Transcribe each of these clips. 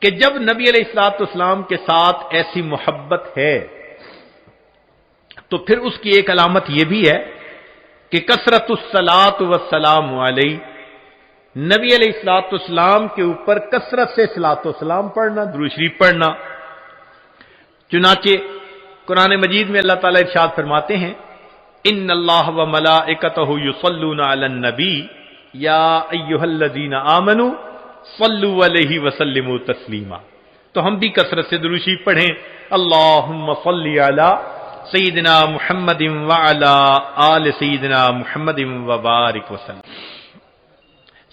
کہ جب نبی علیہ الصلوۃ والسلام کے ساتھ ایسی محبت ہے تو پھر اس کی ایک علامت یہ بھی ہے کہ کثرت الصلاۃ والسلام علیہ، نبی علیہ الصلوۃ والسلام کے اوپر کثرت سے صلاۃ والسلام پڑھنا، درود شریف پڑھنا۔ چنانچہ قرآن مجید میں اللہ تعالیٰ ارشاد فرماتے ہیں ان اللہ وملائکتہ یصلون علی النبی یا ایھا الذین آمنوا صلوا علیہ وسلموا تسلیما۔ تو ہم بھی کثرت سے درود شریف پڑھیں، اللہم صلی علی سیدنا محمد وعلی آل سیدنا محمد وبارک وسلم۔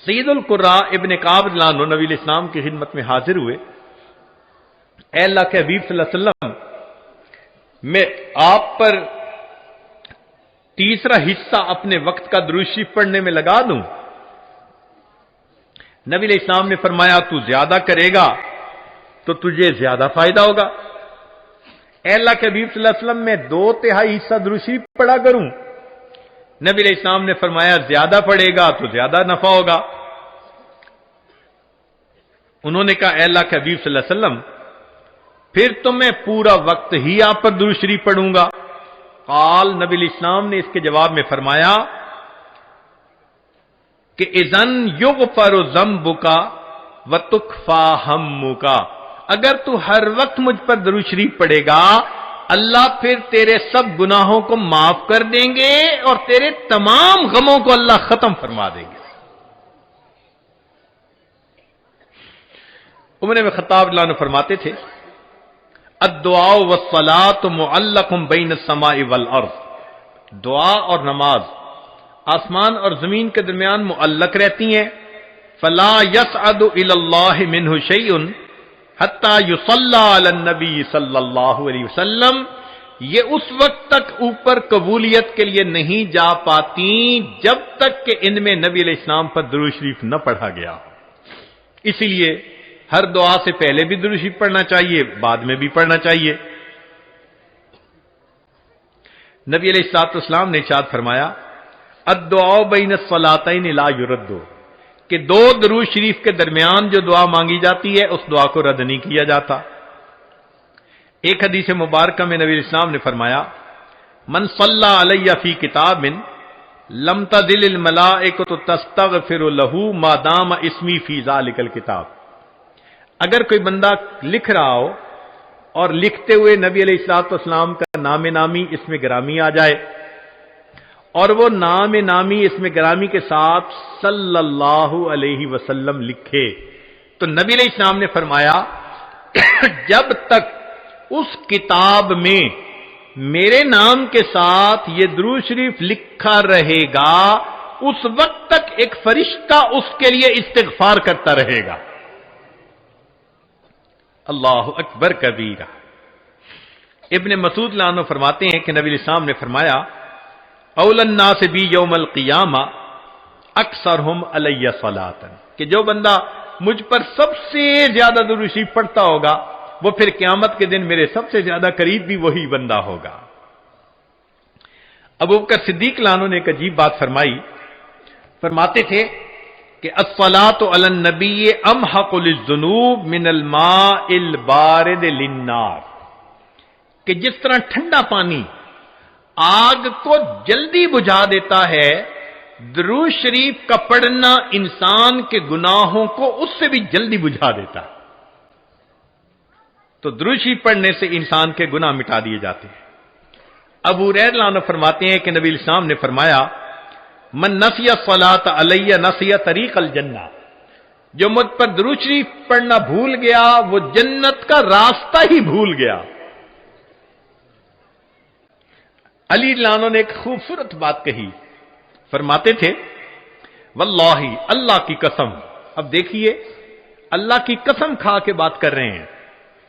سید القراء ابن کعب رضی اللہ عنہ نبی علیہ السلام کی خدمت میں حاضر ہوئے، اے اللہ کے حبیب صلی اللہ علیہ وسلم، میں آپ پر تیسرا حصہ اپنے وقت کا درود شریف پڑھنے میں لگا دوں؟ نبی علیہ السلام نے فرمایا تو زیادہ کرے گا تو تجھے زیادہ فائدہ ہوگا۔ اے اللہ کے حبیب صلی اللہ علیہ وسلم، میں 2/3 حصہ درود شریف پڑھا کروں؟ نبی علیہ السلام نے فرمایا زیادہ پڑھے گا تو زیادہ نفع ہوگا۔ انہوں نے کہا اے اللہ کے حبیب صلی اللہ علیہ وسلم، پھر تو میں پورا وقت ہی آپ پر درود شریف پڑھوں گا۔ قال، نبی علیہ السلام نے اس کے جواب میں فرمایا کہ اذن یغفر ذنبک وتکفی ہمک، اگر تو ہر وقت مجھ پر درود شریف پڑھے گا اللہ پھر تیرے سب گناہوں کو معاف کر دیں گے اور تیرے تمام غموں کو اللہ ختم فرما دیں گے۔ عمر بن خطاب رضی اللہ عنہ فرماتے تھے الدعاء والصلاۃ معلق بین السماء والارض، دعا اور نماز آسمان اور زمین کے درمیان معلق رہتی ہیں، فلا یصعد الی اللہ منہ شیء حتی یصلی علی النبی صلی اللہ علیہ وسلم، یہ اس وقت تک اوپر قبولیت کے لیے نہیں جا پاتی جب تک کہ ان میں نبی علیہ السلام پر درود شریف نہ پڑھا گیا۔ اسی لیے ہر دعا سے پہلے بھی درود شریف پڑھنا چاہیے، بعد میں بھی پڑھنا چاہیے۔ نبی علیہ الصلوۃ والسلام نے ارشاد فرمایا الدعاء بین الصلاتین لا یرد، کہ 2 درود شریف کے درمیان جو دعا مانگی جاتی ہے اس دعا کو رد نہیں کیا جاتا۔ ایک حدیث مبارکہ میں نبی علیہ السلام نے فرمایا من صلی علی فی کتاب لم تزل الملائکۃ تستغفر له ما دام اسمی فی ذلک الکتاب، اگر کوئی بندہ لکھ رہا ہو اور لکھتے ہوئے نبی علیہ الصلوۃ والسلام کا نام نامی اس میں گرامی آ جائے اور وہ نام نامی اس میں گرامی کے ساتھ صلی اللہ علیہ وسلم لکھے، تو نبی علیہ السلام نے فرمایا جب تک اس کتاب میں میرے نام کے ساتھ یہ درود شریف لکھا رہے گا اس وقت تک ایک فرشتہ اس کے لیے استغفار کرتا رہے گا۔ اللہ اکبر کبیرہ۔ ابن مسعود رضی اللہ عنہ فرماتے ہیں کہ نبی علیہ السلام نے فرمایا اول الناس بی یوم القیامہ اکثرہم علی صلاۃ، کہ جو بندہ مجھ پر سب سے زیادہ درود شریف پڑھتا ہوگا وہ پھر قیامت کے دن میرے سب سے زیادہ قریب بھی وہی بندہ ہوگا۔ ابوبکر صدیق رضی اللہ عنہ نے ایک عجیب بات فرمائی، فرماتے تھے کہ الصلاۃ علی النبی امحق للذنوب من الماء البارد للنار، کہ جس طرح ٹھنڈا پانی آگ کو جلدی بجھا دیتا ہے، درود شریف کا پڑھنا انسان کے گناہوں کو اس سے بھی جلدی بجھا دیتا ہے۔ تو درود شریف پڑھنے سے انسان کے گناہ مٹا دیے جاتے ہیں۔ ابو ہریرہ رضی اللہ عنہ فرماتے ہیں کہ نبی علیہ السلام نے فرمایا من نسی الصلاۃ علی نسی طریق الجنہ، جو مجھ پر درود شریف پڑھنا بھول گیا وہ جنت کا راستہ ہی بھول گیا۔ علی رضی اللہ عنہ نے ایک خوبصورت بات کہی، فرماتے تھے واللہ، اللہ کی قسم، اب دیکھیے اللہ کی قسم کھا کے بات کر رہے ہیں،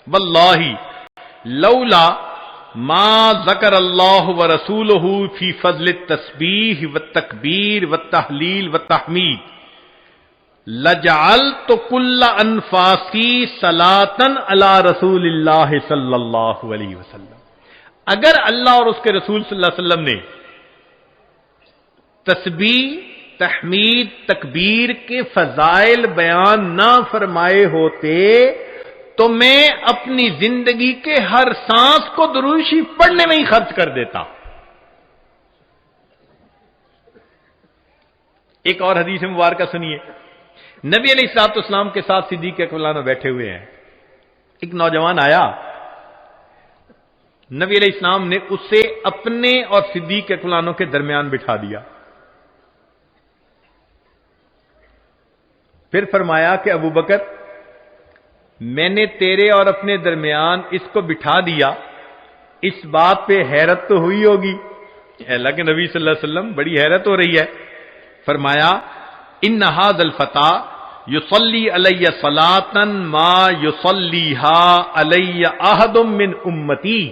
واللہ لولا ما ذکر اللہ ورسولہ فی فضل التسبیح والتکبیر والتحلیل والتحمید لجعلت کل انفاسی صلاۃ علی رسول اللہ صلی اللہ علیہ وسلم، اگر اللہ اور اس کے رسول صلی اللہ علیہ وسلم نے تسبیح، تحمید، تکبیر کے فضائل بیان نہ فرمائے ہوتے تو میں اپنی زندگی کے ہر سانس کو درود شریف پڑھنے میں ہی خرچ کر دیتا. ایک اور حدیث مبارکہ سنیے. نبی علیہ الصلوۃ والسلام کے ساتھ صدیق اکبر بیٹھے ہوئے ہیں. ایک نوجوان آیا، نبی علیہ السلام نے اسے اپنے اور صدیق اکبر کے درمیان بٹھا دیا. پھر فرمایا کہ ابو بکر، میں نے تیرے اور اپنے درمیان اس کو بٹھا دیا، اس بات پہ حیرت تو ہوئی ہوگی. اللہ کے نبی صلی اللہ علیہ وسلم بڑی حیرت ہو رہی ہے. فرمایا ان ھذا الفتى یصلی علی صلاۃ ما یصلیھا علی احد من امتی.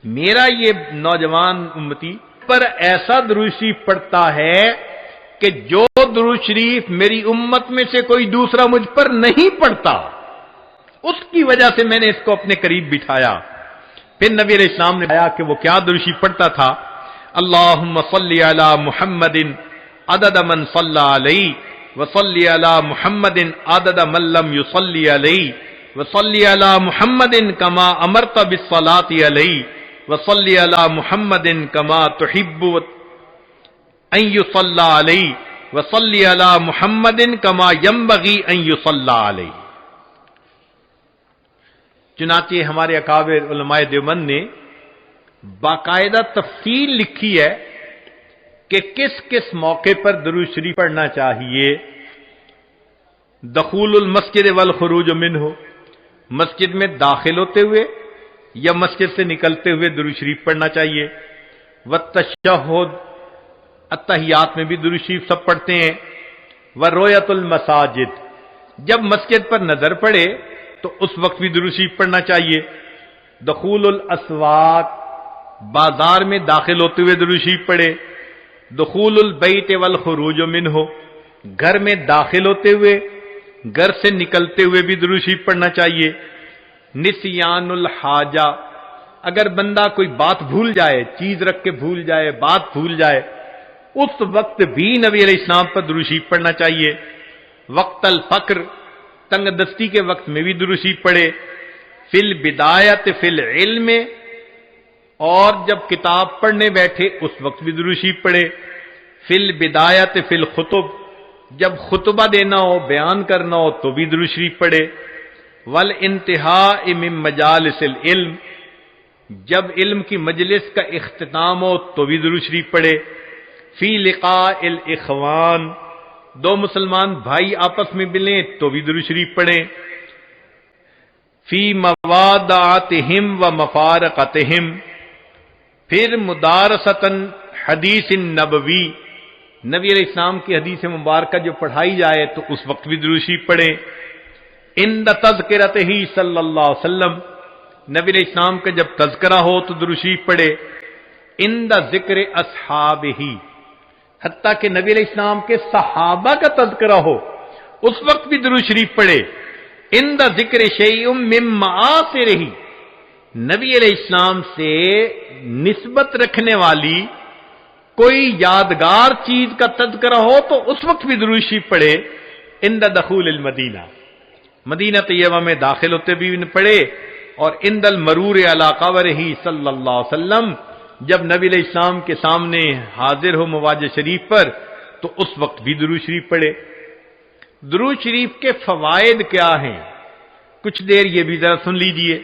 میرا یہ نوجوان امتی پر ایسا درود شریف پڑھتا ہے کہ جو درود شریف میری امت میں سے کوئی دوسرا مجھ پر نہیں پڑھتا. اس کی وجہ سے میں نے اس کو اپنے قریب بٹھایا. پھر نبی علیہ السلام نے بتایا کہ وہ کیا درود شریف پڑھتا تھا. اللہم صلی علی محمد عدد من صلی علیہ وصلی علی محمد عدد من لم یصلی علیہ وصلی علی محمد کما امرت بالصلاۃ علیہ وصلی علی محمد کما تحب ان یصلی علیہ وصلی علی محمد کما ینبغی ان یصلی علیہ. چنانچہ ہمارے اکابر علماء دیوبند نے باقاعدہ تفصیل لکھی ہے کہ کس کس موقع پر درود شریف پڑھنا چاہیے. دخول المسجد والخروج منہ، مسجد میں داخل ہوتے ہوئے یا مسجد سے نکلتے ہوئے درود شریف پڑھنا چاہیے. والتشہد، التحیات میں بھی درود شریف سب پڑھتے ہیں. ورؤیت المساجد، جب مسجد پر نظر پڑے تو اس وقت بھی درود شریف پڑھنا چاہیے. دخول الاسواق، بازار میں داخل ہوتے ہوئے درود شریف پڑھے. دخول البیت والخروج منہ، گھر میں داخل ہوتے ہوئے گھر سے نکلتے ہوئے بھی درود شریف پڑھنا چاہیے. نسیان الحاجہ، اگر بندہ کوئی بات بھول جائے، چیز رکھ کے بھول جائے، بات بھول جائے، اس وقت بھی نبی علیہ السلام پر درود شریف پڑھنا چاہیے. وقت الفقر، تنگ دستی کے وقت میں بھی درود شریف پڑھے. فی البدایت فی العلم، اور جب کتاب پڑھنے بیٹھے اس وقت بھی درود شریف پڑھے. فی البدایت فی الخطب، جب خطبہ دینا ہو، بیان کرنا ہو تو بھی درود شریف پڑھے. والانتہاء من مجالس العلم، جب علم کی مجلس کا اختتام ہو تو بھی درود شریف پڑھے. فی لقاء الاخوان، دو مسلمان بھائی آپس میں ملیں تو بھی درود شریف پڑھیں. فی موادعتہم و مفارقتہم، پھر مدارستاً حدیث نبوی، نبی علیہ السلام کی حدیث مبارکہ جو پڑھائی جائے تو اس وقت بھی درود شریف پڑھیں. عند تذکرتہ صلی اللہ علیہ وسلم، نبی علیہ السلام کا جب تذکرہ ہو تو درود شریف پڑھے. عند ذکر اصحابہ، حتیٰ کہ نبی علیہ السلام کے صحابہ کا تذکرہ ہو اس وقت بھی درود شریف پڑھے. عند ذکر شیء من معاصرہ، نبی علیہ السلام سے نسبت رکھنے والی کوئی یادگار چیز کا تذکرہ ہو تو اس وقت بھی درود شریف پڑھے. عند دخول المدینہ، مدینہ طیبہ میں داخل ہوتے بھی پڑھے. اور عند المرور علی قبرہ صلی اللہ علیہ وسلم، جب نبی علیہ السلام کے سامنے حاضر ہو مواجہ شریف پر تو اس وقت بھی درود شریف پڑھے. درود شریف کے فوائد کیا ہیں؟ کچھ دیر یہ بھی ذرا سن لیجئے.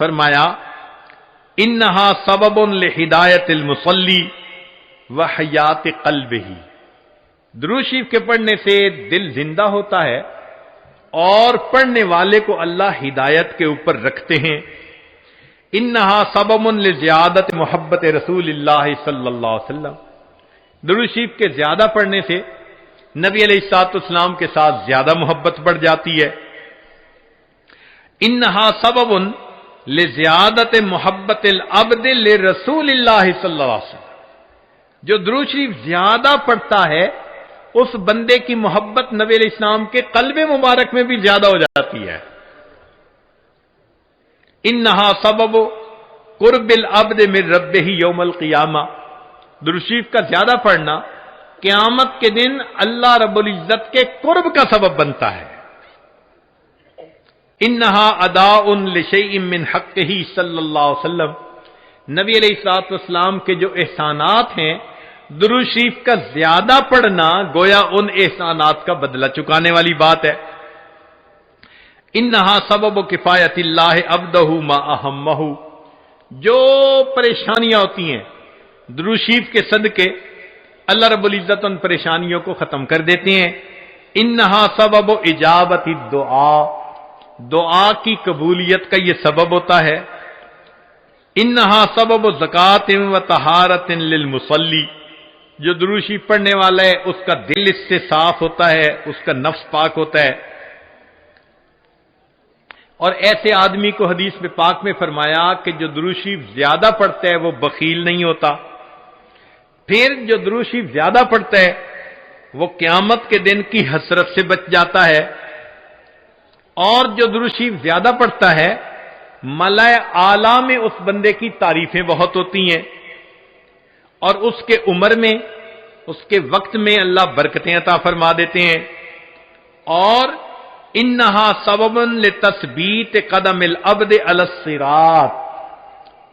فرمایا انہا سبب لہدایت المصلی وحیات قلبہ، درود شریف کے پڑھنے سے دل زندہ ہوتا ہے اور پڑھنے والے کو اللہ ہدایت کے اوپر رکھتے ہیں. انہا سبب لزیادت محبت رسول اللہ صلی اللہ علیہ وسلم، درود شریف کے زیادہ پڑھنے سے نبی علیہ الصلوۃ والسلام کے ساتھ زیادہ محبت بڑھ جاتی ہے. انہا سبب لزیادت محبت العبد لرسول اللہ صلی اللہ علیہ وسلم، جو درود شریف زیادہ پڑھتا ہے اس بندے کی محبت نبی علیہ السلام کے قلب مبارک میں بھی زیادہ ہو جاتی ہے. انہا سبب قرب العبد من ربہ یوم القیامہ، درود شریف کا زیادہ پڑھنا قیامت کے دن اللہ رب العزت کے قرب کا سبب بنتا ہے. انہا اداء لشیء من حقہ صلی اللہ علیہ وسلم، نبی علیہ الصلوۃ والسلام کے جو احسانات ہیں، درود شریف کا زیادہ پڑھنا گویا ان احسانات کا بدلہ چکانے والی بات ہے۔ انہا سبب کفایت اللہ عبدہ ما اہمہ، جو پریشانیاں ہوتی ہیں درود شریف کے صدقے اللہ رب العزت ان پریشانیوں کو ختم کر دیتے ہیں۔ انہا سبب اجابت الدعاء، دعا کی قبولیت کا یہ سبب ہوتا ہے۔ انہا سبب زکات و طہارت للمصلی، جو درود شریف پڑھنے والا ہے اس کا دل اس سے صاف ہوتا ہے، اس کا نفس پاک ہوتا ہے۔ اور ایسے آدمی کو حدیث میں پاک میں فرمایا کہ جو درود شریف زیادہ پڑھتا ہے وہ بخیل نہیں ہوتا، پھر جو درود شریف زیادہ پڑھتا ہے وہ قیامت کے دن کی حسرت سے بچ جاتا ہے، اور جو درود شریف زیادہ پڑھتا ہے ملائے اعلیٰ میں اس بندے کی تعریفیں بہت ہوتی ہیں، اور اس کے عمر میں اس کے وقت میں اللہ برکتیں عطا فرما دیتے ہیں۔ اور انہا سبب لتثبیت قدم العبد علی الصراط،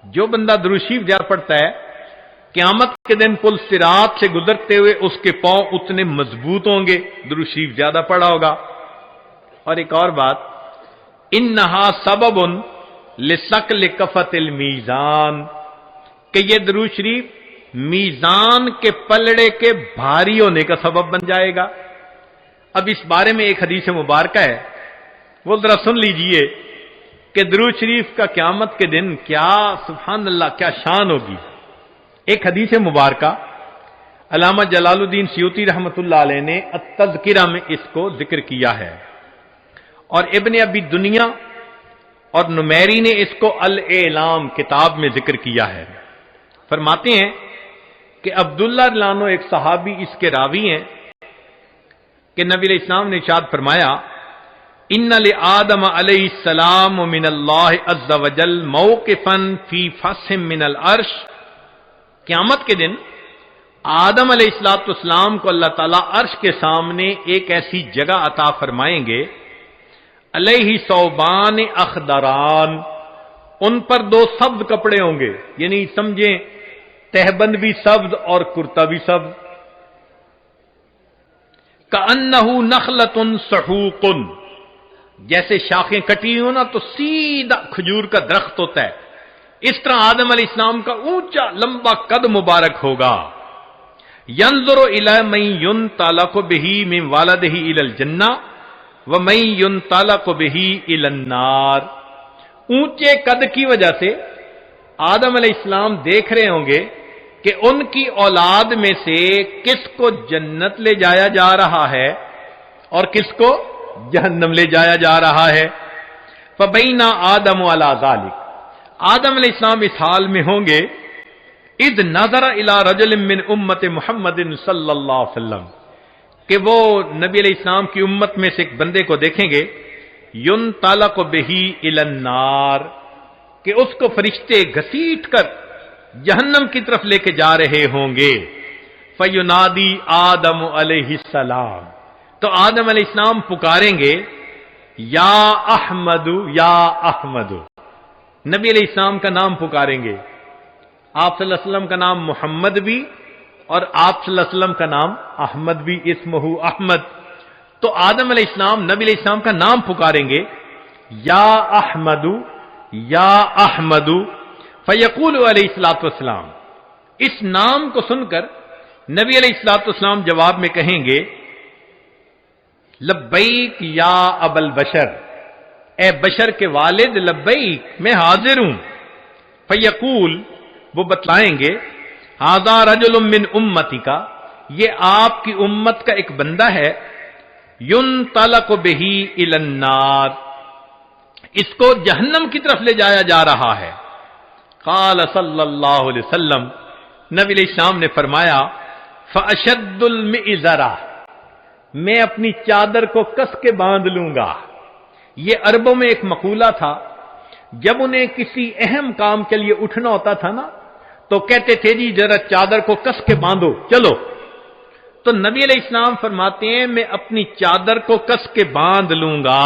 جو بندہ درود شریف زیادہ پڑھتا ہے قیامت کے دن پل صراط سے گزرتے ہوئے اس کے پاؤں اتنے مضبوط ہوں گے، درود شریف زیادہ پڑھا ہوگا۔ اور ایک اور بات، انہا سبب لثقل کفۃ المیزان، کہ یہ درود شریف میزان کے پلڑے کے بھاری ہونے کا سبب بن جائے گا۔ اب اس بارے میں ایک حدیث مبارکہ ہے، وہ ذرا سن لیجئے کہ درود شریف کا قیامت کے دن کیا سبحان اللہ کیا شان ہوگی۔ ایک حدیث مبارکہ علامہ جلال الدین سیوطی رحمۃ اللہ علیہ نے التذکرہ میں اس کو ذکر کیا ہے، اور ابن ابی دنیا اور نمیری نے اس کو الاعلام کتاب میں ذکر کیا ہے۔ فرماتے ہیں کہ عبداللہ لانو ایک صحابی اس کے راوی ہیں کہ نبی علیہ السلام نے ارشاد فرمایا، ان لآدم علیہ السلام من اللہ عز وجل موقفا فی فسح من العرش، قیامت کے دن آدم علیہ السلام کو اللہ تعالیٰ عرش کے سامنے ایک ایسی جگہ عطا فرمائیں گے، علیہ ثوبان اخضران، ان پر دو سبز کپڑے ہوں گے، یعنی سمجھیں تہبند بھی سبز اور کرتا بھی سبز، کأنہ نخلۃ سحوق، جیسے شاخیں کٹی ہو نا تو سیدھا کھجور کا درخت ہوتا ہے، اس طرح آدم علیہ السلام کا اونچا لمبا قد مبارک ہوگا۔ ینظر الی من ینطلق بہ من والدہ الی الجنہ ومن ینطلق بہ الی النار، اونچے قد کی وجہ سے آدم علیہ السلام دیکھ رہے ہوں گے کہ ان کی اولاد میں سے کس کو جنت لے جایا جا رہا ہے اور کس کو جہنم لے جایا جا رہا ہے۔ فبینا آدم علی ذلک، آدم علیہ السلام اس حال میں ہوں گے، اذ نظر الی رجل من امت محمد صلی اللہ علیہ وسلم، کہ وہ نبی علیہ السلام کی امت میں سے ایک بندے کو دیکھیں گے، ینطلق بہ الی النار، کہ اس کو فرشتے گھسیٹ کر جہنم کی طرف لے کے جا رہے ہوں گے۔ فینادی آدم علیہ السلام، تو آدم علیہ السلام پکاریں گے، یا احمد یا احمد، نبی علیہ السلام کا نام پکاریں گے، آپ صلی اللہ علیہ وسلم کا نام محمد بھی اور آپ صلی اللہ علیہ وسلم کا نام احمد بھی، اسمہ احمد، تو آدم علیہ السلام نبی علیہ السلام کا نام پکاریں گے، یا احمد یا احمد، فیقول علیہ الصلوۃ والسلام، اس نام کو سن کر نبی علیہ الصلوۃ والسلام جواب میں کہیں گے، لبیک یا ابا البشر، اے بشر کے والد لبیک، میں حاضر ہوں۔ فیقول، وہ بتلائیں گے، ھذا رجل من امتی کا، یہ آپ کی امت کا ایک بندہ ہے، ینطلق بہ الی النار، اس کو جہنم کی طرف لے جایا جا رہا ہے۔ قال صلی اللہ علیہ وسلم، نبی علیہ السلام نے فرمایا، فاشد المئزرہ، میں اپنی چادر کو کس کے باندھ لوں گا۔ یہ عربوں میں ایک مقولہ تھا، جب انہیں کسی اہم کام کے لیے اٹھنا ہوتا تھا نا تو کہتے تھے جی ذرا چادر کو کس کے باندھو چلو، تو نبی علیہ السلام فرماتے ہیں میں اپنی چادر کو کس کے باندھ لوں گا،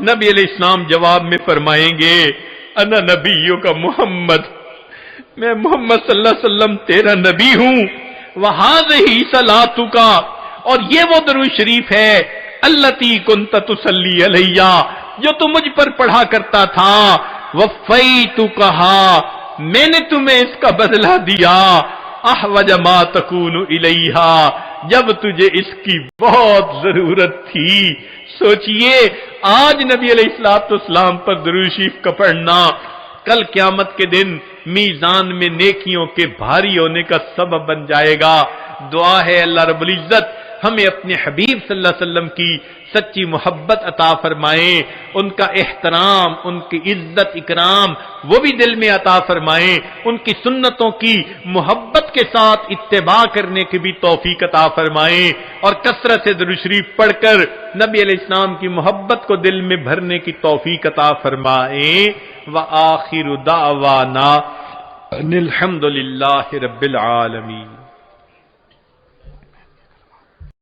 نبی علیہ السلام جواب میں فرمائیں گے انا نبیوں کا محمد، میں محمد صلی اللہ علیہ وسلم تیرا نبی ہوں، وہذہ صلاتک، اور یہ وہ درود شریف ہے التی کنت تصلی علیہ جو تم مجھ پر پڑھا کرتا تھا، وفیتکھا میں نے تمہیں اس کا بدلہ دیا، احوج ما تکون الیہ جب تجھے اس کی بہت ضرورت تھی۔ سوچئے آج نبی علیہ السلام پر درود شریف کا پڑھنا کل قیامت کے دن میزان میں نیکیوں کے بھاری ہونے کا سبب بن جائے گا۔ دعا ہے اللہ رب العزت ہمیں اپنے حبیب صلی اللہ علیہ وسلم کی سچی محبت عطا فرمائیں، ان کا احترام، ان کی عزت اکرام وہ بھی دل میں عطا فرمائیں، ان کی سنتوں کی محبت کے ساتھ اتباع کرنے کی بھی توفیق عطا فرمائیں، اور کثرت سے درود شریف پڑھ کر نبی علیہ السلام کی محبت کو دل میں بھرنے کی توفیق عطا فرمائیں۔ وآخر دعوانا ان الحمد للہ رب العالمین۔